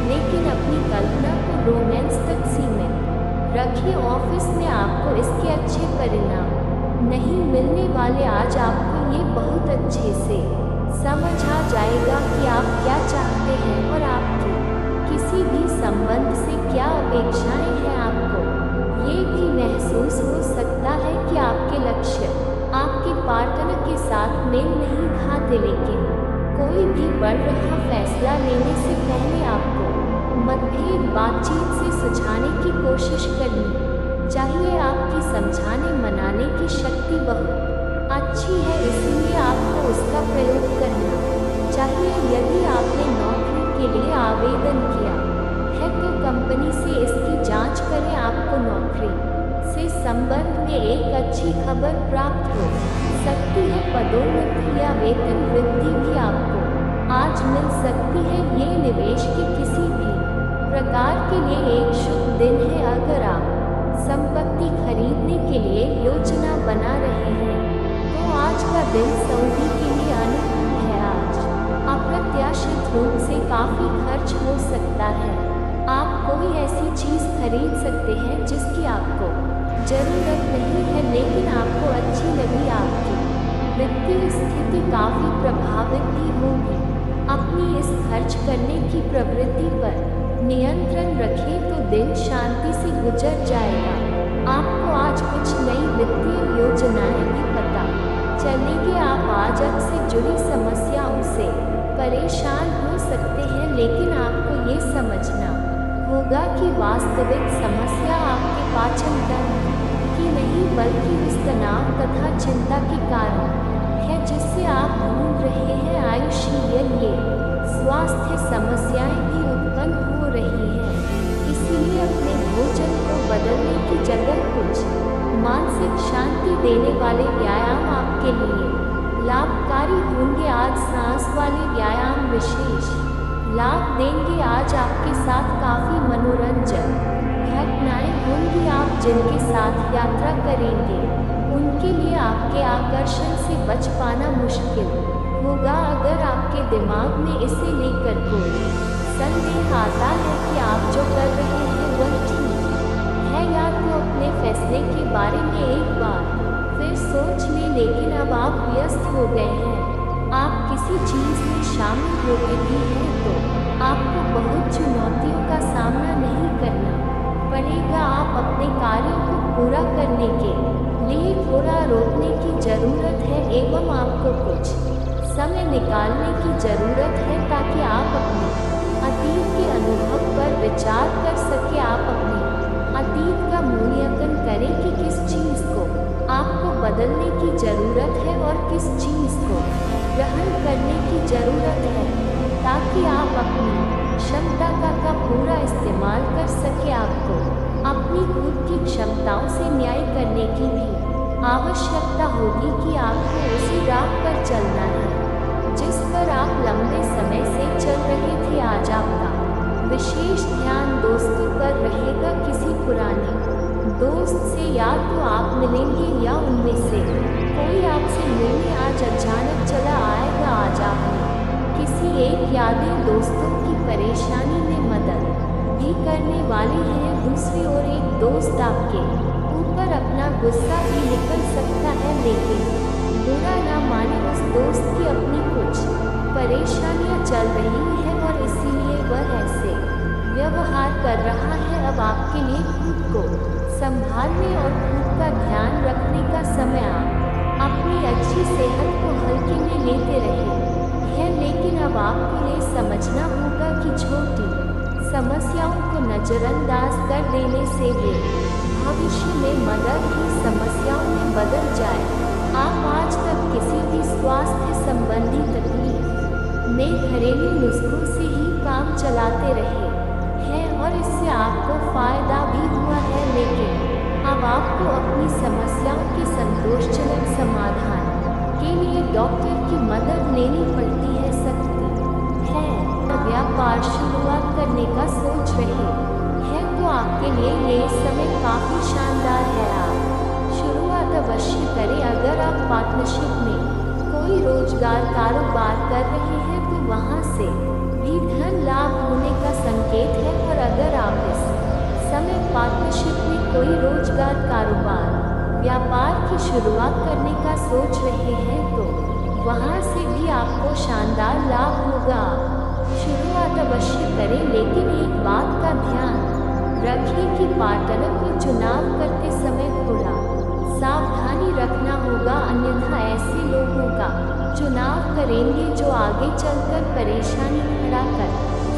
Speaker 1: लेकिन अपनी कल्पना को रोमांस तक सीमित रखिए। ऑफिस में आपको इसके अच्छे परिणाम नहीं मिलने वाले। आज आपको ये बहुत अच्छे से समझ आ जाएगा कि आप क्या चाहते हैं और आपकी किसी भी संबंध से क्या अपेक्षाएं हैं। आपको ये भी महसूस हो सकता है कि आपके लक्ष्य आपके पार्टनर के साथ मेल नहीं खाते, लेकिन कोई भी बढ़ रहा फैसला लेने से पहले आपको मतभेद बातचीत से सुलझाने की कोशिश करनी चाहिए। आपकी समझाने मनाने की शक्ति बहुत अच्छी है, इसलिए आपको उसका प्रयोग करना चाहिए। यदि आपने नौकरी के लिए आवेदन किया है तो कंपनी से इसकी जांच करें। आपको नौकरी से संबंध में एक अच्छी खबर प्राप्त हो सकती है। पदोन्नति या वेतन वृद्धि भी आपको आज मिल सकती है। ये निवेश के किसी भी प्रकार के लिए एक शुभ दिन है। अगर आप संपत्ति खरीदने के लिए योजना बना रहे हैं तो आज का दिन सऊदी के लिए अनुकूल है। आज अप्रत्याशित रूप से काफ़ी खर्च हो सकता है। आप कोई ऐसी चीज़ खरीद सकते हैं जिसकी आपको ज़रूरत नहीं है, लेकिन आपको अच्छी लगी। आपकी वित्तीय स्थिति काफ़ी प्रभावित भी होगी। अपनी इस खर्च करने की प्रवृत्ति पर नियंत्रण रखें तो दिन शांति से गुजर जाएगा। आपको आज कुछ नई वित्तीय योजनाएं भी पता चलेगी। आप आज से जुड़ी समस्याओं से परेशान हो सकते हैं, लेकिन आपको ये समझना होगा कि वास्तविक समस्या आपके पाचन तंत्र की नहीं बल्कि उस तनाव तथा चिंता के कारण है जिससे आप ढूंढ रहे हैं। आयुष्य ये स्वास्थ्य समस्याएं भी उत्पन्न हो रही हैं, इसीलिए अपने भोजन को बदलने की जगह कुछ मानसिक शांति देने वाले व्यायाम आपके लिए लाभकारी होंगे। आज सांस वाले व्यायाम विशेष लाभ देंगे। आज आपके साथ काफ़ी मनोरंजन घटनाएं होंगी। आप जिनके साथ यात्रा करेंगे उनके लिए आपके आकर्षण से बच पाना मुश्किल होगा। अगर आपके दिमाग में इसे लेकर कोई संदेह आता है कि आप जो कर रहे हैं वह ठीक है, या तो अपने फैसले के बारे में एक बार फिर सोच लें। लेकिन अब आप व्यस्त हो गए हैं, आप किसी चीज़ में शामिल हो गए भी हैं, तो आपको बहुत चुनौतियों का सामना नहीं करना पड़ेगा। आप अपने कार्यों को पूरा करने के लिए थोड़ा रोकने की ज़रूरत है एवं आपको कुछ समय निकालने की ज़रूरत है ताकि आप अपने अतीत के अनुभव पर विचार कर सकें। आप अपने अतीत का मूल्यांकन करें कि किस चीज़ को आपको बदलने की ज़रूरत है और किस चीज़ को ग्रहण करने की ज़रूरत है, ताकि आप अपनी क्षमता का पूरा इस्तेमाल कर सकें। आपको अपनी खुद की क्षमताओं से न्याय करने की भी आवश्यकता होगी कि आपको उसी राह पर चलना है जिस पर आप लंबे समय से चल रहे थे। आज आपका विशेष ध्यान दोस्तों पर रहेगा। किसी पुराने दोस्त से या तो आप मिलेंगे या उनमें से कोई आपसे मिलने आज अचानक चला आएगा। आज आपने किसी एक यादें दोस्तों की परेशानी में मदद भी करने वाली है। दूसरी ओर एक दोस्त आपके ऊपर अपना गुस्सा भी निकल सकता है, लेकिन बुरा ना माने, उस दोस्त की अपनी कुछ परेशानियां चल रही हैं और इसीलिए वह ऐसे व्यवहार कर रहा है। अब आपके लिए खुद को संभालने और खुद का ध्यान रखने का समय। आप अपनी अच्छी सेहत को हल्के में लेते रहे हैं, लेकिन अब आपको ये समझना होगा कि छोटी समस्याओं को नज़रअंदाज कर देने से वे भविष्य में मदद की समस्याओं में बदल जाए। आप आज तक किसी भी स्वास्थ्य संबंधी तकलीफ में घरेलू नुस्खों से ही काम चलाते रहे हैं और इससे आपको फ़ायदा भी हुआ है, लेकिन अब आपको अपनी समस्याओं के संतोषजनक समाधान के लिए डॉक्टर की मदद लेनी पड़ती है। सकती है व्यापार शुरुआत करने का सोच रहे हैं तो आपके लिए ये समय काफ़ी शानदार है। आप शुरुआत अवश्य करें। अगर आप पार्टनरशिप में कोई रोजगार कारोबार कर रहे हैं तो वहां से भी धन लाभ होने का संकेत है, और अगर आप इस समय पार्टनरशिप में कोई रोजगार कारोबार व्यापार की शुरुआत करने का सोच रहे हैं तो वहां से भी आपको शानदार लाभ होगा। शुरुआत अवश्य करें, लेकिन एक बात का ध्यान रखें कि पार्टनर को चुनाव करते समय थोड़ा सावधानी रखना होगा, अन्यथा ऐसे लोगों का चुनाव करेंगे जो आगे चलकर परेशानी खड़ा कर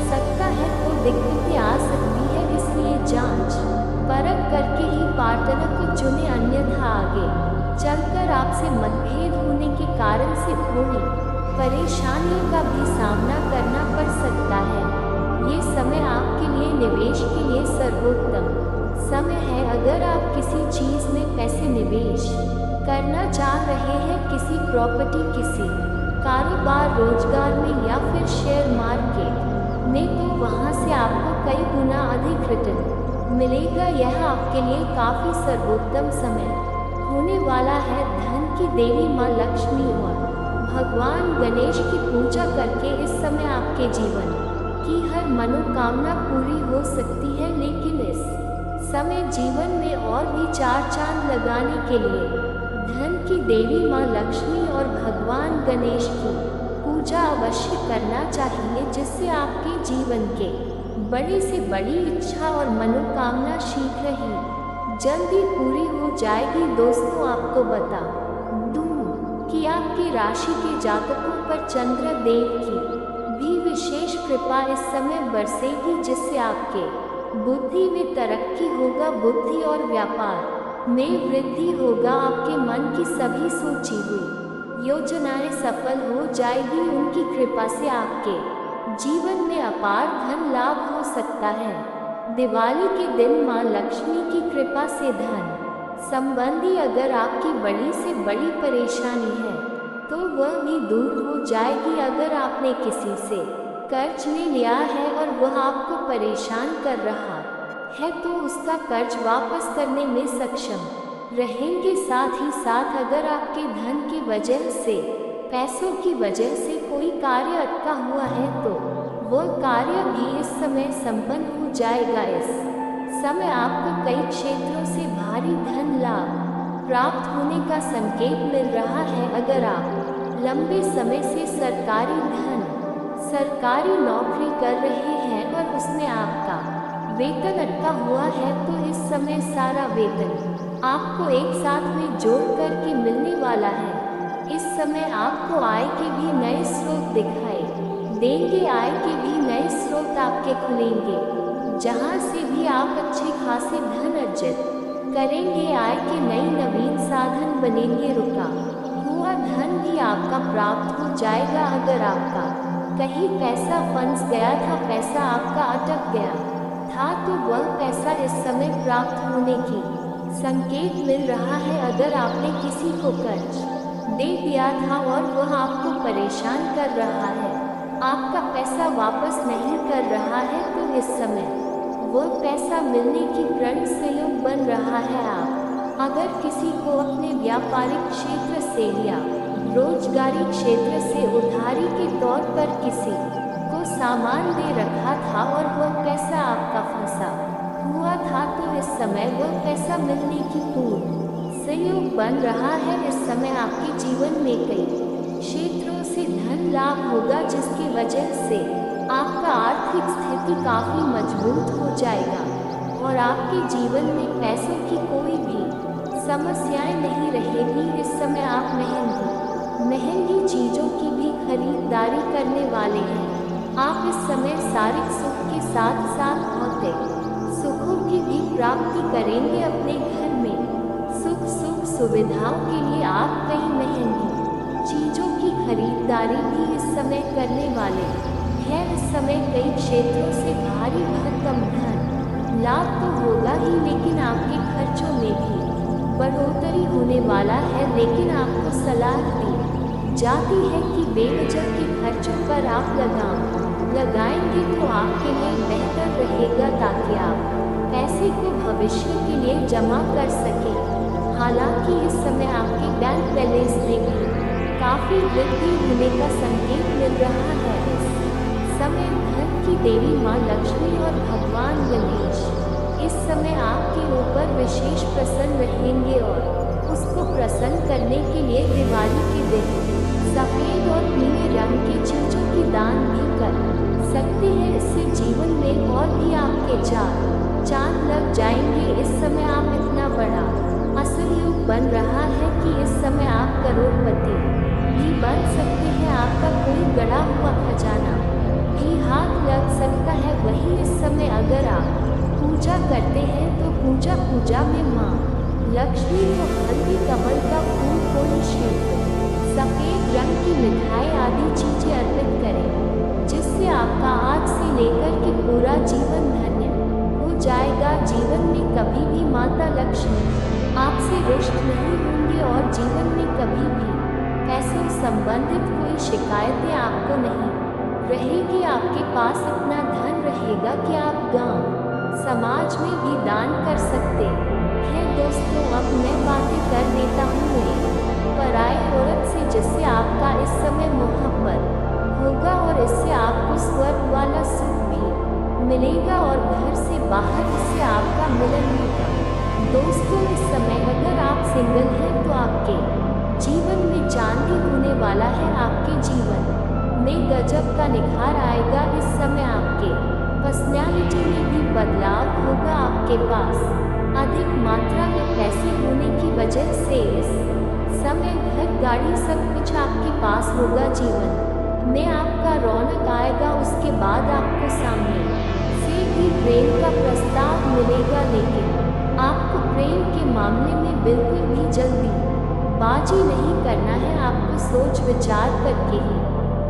Speaker 1: सकता है, तो दिक्कतें आ सकती है। इसलिए जांच परख करके ही पार्टनर को चुने, अन्यथा आगे चलकर आपसे मतभेद होने के कारण से थोड़ी परेशानियों का भी सामना करना पड़ सकता है। ये समय आपके लिए निवेश के लिए सर्वोत्तम समय है। अगर आप किसी चीज़ में पैसे निवेश करना चाह रहे हैं, किसी प्रॉपर्टी, किसी कारोबार, रोजगार में या फिर शेयर मार्केट में, तो वहां से आपको कई गुना अधिक रिटर्न मिलेगा। यह आपके लिए काफ़ी सर्वोत्तम समय होने वाला है। धन की देवी माँ लक्ष्मी और भगवान गणेश की पूजा करके इस समय आपके जीवन की हर मनोकामना पूरी हो सकती है, लेकिन इस समय जीवन में और भी चार चांद लगाने के लिए धन की देवी माँ लक्ष्मी और भगवान गणेश की पूजा अवश्य करना चाहिए, जिससे आपके जीवन के बड़ी से बड़ी इच्छा और मनोकामना शीघ्र ही जल्दी पूरी हो जाएगी। दोस्तों, आपको बता दूं कि आपकी राशि के जातकों पर चंद्र देव की भी विशेष कृपा इस समय बरसेगी, जिससे आपके बुद्धि में तरक्की होगा, बुद्धि और व्यापार में वृद्धि होगा। आपके मन की सभी सोची हुई योजनाएं सफल हो जाएगी। उनकी कृपा से आपके जीवन में अपार धन लाभ हो सकता है। दिवाली के दिन मां लक्ष्मी की कृपा से धन संबंधी अगर आपकी बड़ी से बड़ी परेशानी है तो वह भी दूर हो जाएगी। अगर आपने किसी से कर्ज ले लिया है और वह आपको परेशान कर रहा है, तो उसका कर्ज वापस करने में सक्षम रहेंगे। साथ ही साथ अगर आपके धन की वजह से, पैसों की वजह से कोई कार्य अटका हुआ है तो वह कार्य भी इस समय संपन्न हो जाएगा। इस समय आपको कई क्षेत्रों से भारी धन लाभ प्राप्त होने का संकेत मिल रहा है। अगर आप लंबे समय से सरकारी नौकरी कर रहे हैं और उसमें आपका वेतन अटका हुआ है, तो इस समय सारा वेतन आपको एक साथ में जोड़ करके मिलने वाला है। इस समय आपको आय के भी नए स्रोत दिखाई देंगे, आय के भी नए स्रोत आपके खुलेंगे, जहां से भी आप अच्छे खासे धन अर्जित करेंगे। आय के नई नवीन साधन बनेंगे, रुका हुआ धन भी आपका प्राप्त हो जाएगा। अगर आपका कहीं पैसा फंस गया था, पैसा आपका अटक गया था, तो वह पैसा इस समय प्राप्त होने की संकेत मिल रहा है। अगर आपने किसी को कर्ज दे दिया था और वह आपको परेशान कर रहा है, आपका पैसा वापस नहीं कर रहा है, तो इस समय वह पैसा मिलने की प्रण संयोग बन रहा है। आप अगर किसी को अपने व्यापारिक क्षेत्र से या रोजगारी क्षेत्र से उधारी के तौर पर किसी को सामान दे रखा था और वह पैसा आपका फंसा हुआ था, तो इस समय वह पैसा मिलने की पूर्ण संयोग बन रहा है। इस समय आपके जीवन में कई क्षेत्रों से धन लाभ होगा, जिसकी वजह से आपका आर्थिक स्थिति काफी मजबूत हो जाएगा और आपके जीवन में पैसों की कोई भी समस्याएं नहीं रहेगी। इस समय आप महंगी चीजों की भी खरीदारी करने वाले हैं। आप इस समय शारीरिक सुख के साथ साथ भौतिक सुखों की भी प्राप्ति करेंगे। अपने घर में सुख सुविधाओं के लिए आप कई महंगी चीजों की खरीदारी भी इस समय करने वाले हैं। इस समय कई क्षेत्रों से भारी भरकम धन लाभ तो होगा ही, लेकिन आपके खर्चों में भी बढ़ोतरी होने वाला है। लेकिन आपको सलाह दी जाती है कि बेवजह के खर्चों पर आप लगाएंगे तो आपके लिए बेहतर रहेगा, ताकि आप पैसे को भविष्य के लिए जमा कर सकें। हालांकि इस समय आपके बैंक बैलेंस में भी काफ़ी वृद्धि होने का संकेत मिल रहा है। इस समय धन की देवी माँ लक्ष्मी और भगवान गणेश इस समय आपके ऊपर विशेष प्रसन्न रहेंगे और उसको प्रसन्न करने के लिए दिवाली के दिन सफ़ेद और नीले रंग की चीज़ों की दान भी कर सकते हैं। इससे जीवन में और भी आपके चांद लग जाएंगे। इस समय आप इतना बड़ा असल युग बन रहा है कि इस समय आप करोड़पति भी बन सकते हैं। आपका कोई गड़ा हुआ खजाना भी हाथ लग सकता है। वहीं इस समय अगर आप पूजा करते हैं तो पूजा में माँ लक्ष्मी को हल्दी, कमल का फूल, कोई श्री सफ़ेद रंग की मिठाई आदि चीजें अर्पित करें, जिससे आपका आज से लेकर के पूरा जीवन धन्य हो जाएगा। जीवन में कभी भी माता लक्ष्मी आपसे रुष्ट नहीं होंगी और जीवन में कभी भी पैसों संबंधित कोई शिकायतें आपको नहीं रहेगी। आपके पास इतना धन रहेगा कि आप गांव समाज में भी दान कर सकते हैं। दोस्तों, अब मैं बातें कर देता हूँ पराई औरत से, जिससे आपका इस समय मोहब्बत होगा और इससे आपको स्वर्ग वाला सुख भी मिलेगा और घर से बाहर इससे आपका मिलन होगा। दोस्तों, इस समय अगर आप सिंगल हैं तो आपके जीवन में चांदी होने वाला है। आपके जीवन में गजब का निखार आएगा। इस समय आपके पर्सनैलिटी में भी बदलाव होगा। आपके पास अधिक मात्रा में पैसे होने की वजह से इस समय घर, गाड़ी, सब कुछ आपके पास होगा। जीवन में आपका रौनक आएगा। उसके बाद आपको सामने से भी प्रेम का प्रस्ताव मिलेगा, लेकिन आपको प्रेम के मामले में बिल्कुल भी जल्दी बाजी नहीं करना है। आपको सोच विचार करके ही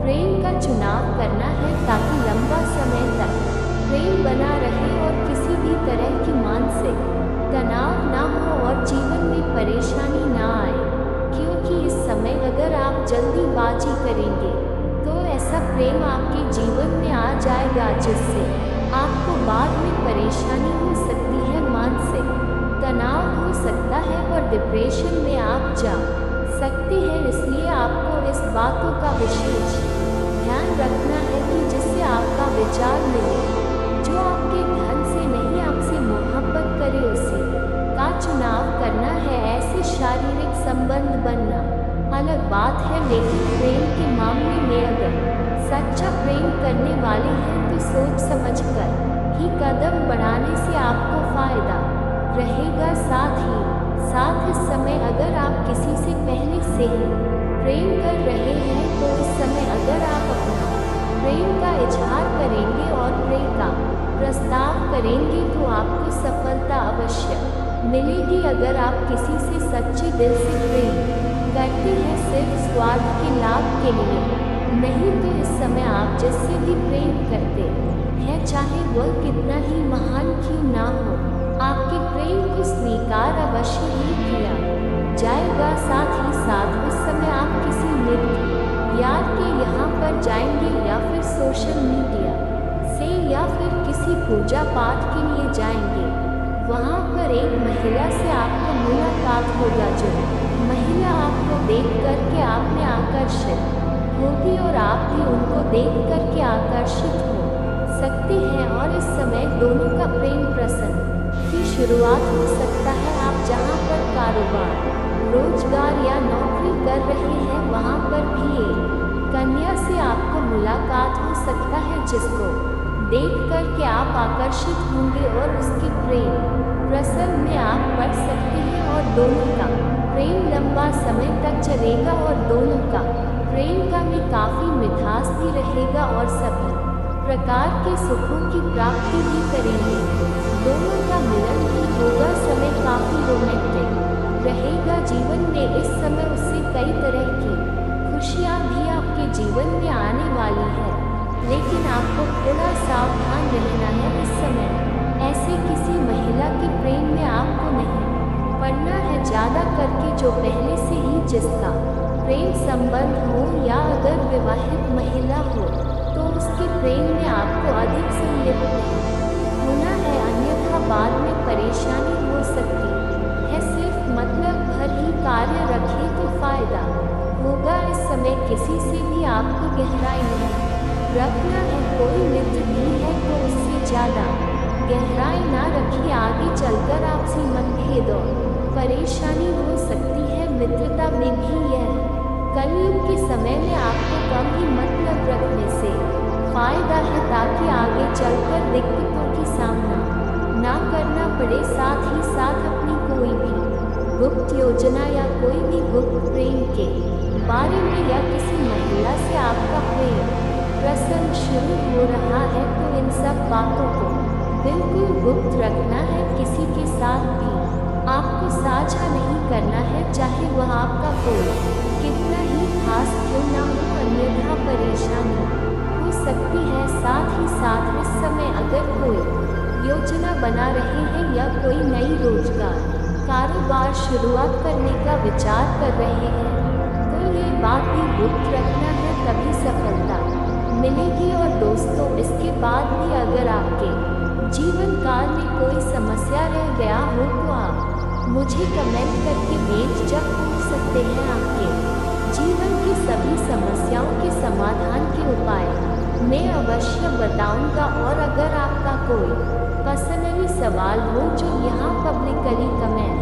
Speaker 1: प्रेम का चुनाव करना है, ताकि लंबा समय तक प्रेम बना रहे और किसी भी तरह की मानसिक तनाव ना हो और जीवन में परेशानी ना आए। क्योंकि इस समय अगर आप जल्दीबाजी करेंगे तो ऐसा ऐसा प्रेम आपके जीवन में आ जाएगा जिससे आपको बाद में परेशानी हो सकती है, मानसिक तनाव हो सकता है और डिप्रेशन में आप जा सकते हैं। इसलिए आपको इस बातों का विशेष ध्यान रखना है कि जिससे आपका विचार मिले। जो आपके धन से नहीं आपसे मोहब्बत करे उसी का चुनाव करना है। ऐसे शारीरिक संबंध बनना अलग बात है, लेकिन प्रेम के मामले में अगर सच्चा प्रेम करने वाले हैं तो सोच समझकर ही कदम बढ़ाने से आपको फायदा रहेगा। साथ इस समय अगर आप किसी से पहले से ही प्रेम कर रहे हैं तो इस समय अगर आप अपना प्रेम का इजहार करेंगे और प्रेम का प्रस्ताव करेंगे तो आपको सफलता अवश्य मिलेगी। अगर आप किसी से सच्चे दिल से प्रेम करते हैं सिर्फ स्वार्थ के लाभ के लिए नहीं, तो इस समय आप जिससे भी प्रेम करते हैं चाहे वह कितना ही महान क्यों ना हो, आपके प्रेम को स्वीकार अवश्य ही किया जाएगा। साथ ही साथ इस समय आप किसी मित्र यार के यहाँ पर जाएंगे या फिर सोशल मीडिया से या फिर किसी पूजा पाठ के लिए जाएंगे। वहाँ पर एक महिला से आपको मुलाकात होगा, जो महिला आपको देख करके आप में आकर्षित होगी और आप भी उनको देख करके आकर्षित हो सकते हैं। और इस समय दोनों का प्रेम प्रसंग की शुरुआत हो सकता है। आप जहाँ पर कारोबार, रोजगार या नौकरी कर रहे हैं वहाँ पर भी एक कन्या से आपको मुलाकात हो सकता है, जिसको देख करके आप आकर्षित होंगे और उसके प्रेम प्रसंग में आप पड़ सकते हैं और दोनों का प्रेम लंबा समय तक चलेगा और दोनों का प्रेम का भी काफ़ी मिठास भी रहेगा और सभी प्रकार के सुखों की प्राप्ति भी करेंगे। दोनों का मिलन भी होगा। समय काफ़ी रोमांटिक रहेगा जीवन में। इस समय उससे कई तरह की खुशियाँ भी आपके जीवन में आने वाली है, लेकिन आपको थोड़ा सावधान रहना है। इस समय ऐसे किसी महिला के प्रेम में आपको नहीं पड़ना है, ज़्यादा करके जो पहले से ही जिसका प्रेम संबंध हो या अगर विवाहित महिला हो तो उसके प्रेम में आपको अधिक संलिप्त होना है, अन्यथा बाद में परेशानी हो सकती है। सिर्फ मतलब भर ही कार्य रखें तो फायदा होगा। इस समय किसी से भी आपको गहराई नहीं रखना है। कोई मित्र भी है तो उससे ज़्यादा गहराई ना रखिए, आगे चलकर आपसी मतभेद और परेशानी हो सकती है। मित्रता में भी यह कलयुग के समय में आपको कम ही मतलब रखने से फायदा है, ताकि आगे चलकर दिक्कतों की सामना ना करना पड़े। साथ ही साथ अपनी कोई भी गुप्त योजना या कोई भी गुप्त प्रेम के बारे में या किसी महिला से आपका प्रेम प्रसंग शुरू हो रहा है तो इन सब बातों को बिल्कुल गुप्त रखना है। किसी के साथ भी आपको साझा नहीं करना है, चाहे वह आपका कोई कितना ही खास क्यों ना हो, अन्यथा परेशानी हो सकती है। साथ ही साथ इस समय अगर कोई योजना बना रहे हैं या कोई नई रोजगार कारोबार शुरुआत करने का विचार कर रहे हैं तो ये बात भी गुप्त रखना है, तभी सफलता मिलेगी। और दोस्तों, इसके बाद भी अगर आपके जीवन काल में कोई समस्या रह गया हो तो आप मुझे कमेंट करके बेझिझक पूछ सकते हैं। आपके जीवन की सभी समस्याओं के समाधान के उपाय मैं अवश्य बताऊंगा। और अगर आपका कोई पर्सनली सवाल हो जो यहाँ पब्लिकली कमेंट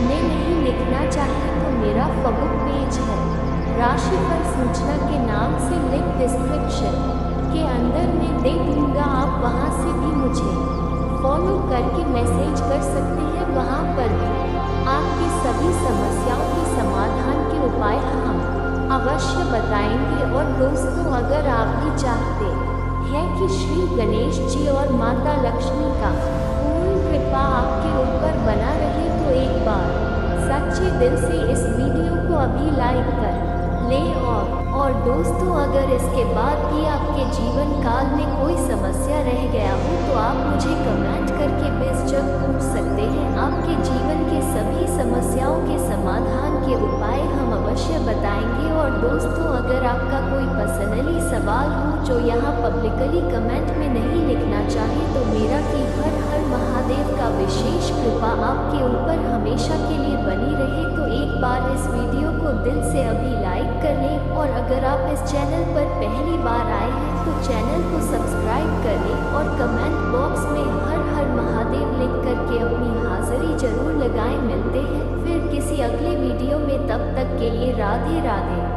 Speaker 1: में नहीं लिखना चाहे तो मेरा फेसबुक पेज है राशिफल सूचना के नाम से, लिंक डिस्क्रिप्शन के अंदर मैं दे दूँगा। आप वहाँ से भी मुझे फॉलो करके मैसेज कर सकते हैं। वहाँ पर भी आपकी सभी समस्याओं के समाधान के उपाय हम अवश्य बताएंगे। और दोस्तों, अगर आप भी चाहते हैं कि श्री गणेश जी और माता लक्ष्मी का पूर्ण कृपा आपके ऊपर बना रहे तो एक बार सच्चे दिल से इस वीडियो को अभी लाइक कर ले और दोस्तों, अगर इसके बाद भी आपके जीवन काल में कोई समस्या रह गया हो तो आप मुझे कमेंट करके बेझिझक पूछ सकते हैं। आपके जीवन के सभी समस्याओं के समाधान के उपाय हम अवश्य बताएंगे। और दोस्तों, अगर आपका कोई पर्सनली सवाल हो जो यहाँ पब्लिकली कमेंट में नहीं लिखना चाहे तो मेरा कि हर हर महादेव का विशेष कृपा आपके ऊपर हमेशा के लिए बनी रहे। तो एक बार इस वीडियो को दिल से अभी लाइक कर लें, और अगर आप इस चैनल पर पहली बार आए हैं तो चैनल को सब्सक्राइब कर लें और कमेंट बॉक्स में हर हर महादेव लिख करके अपनी हाजिरी जरूर लगाएं। मिलते हैं फिर किसी अगले वीडियो में, तब तक के लिए राधे राधे।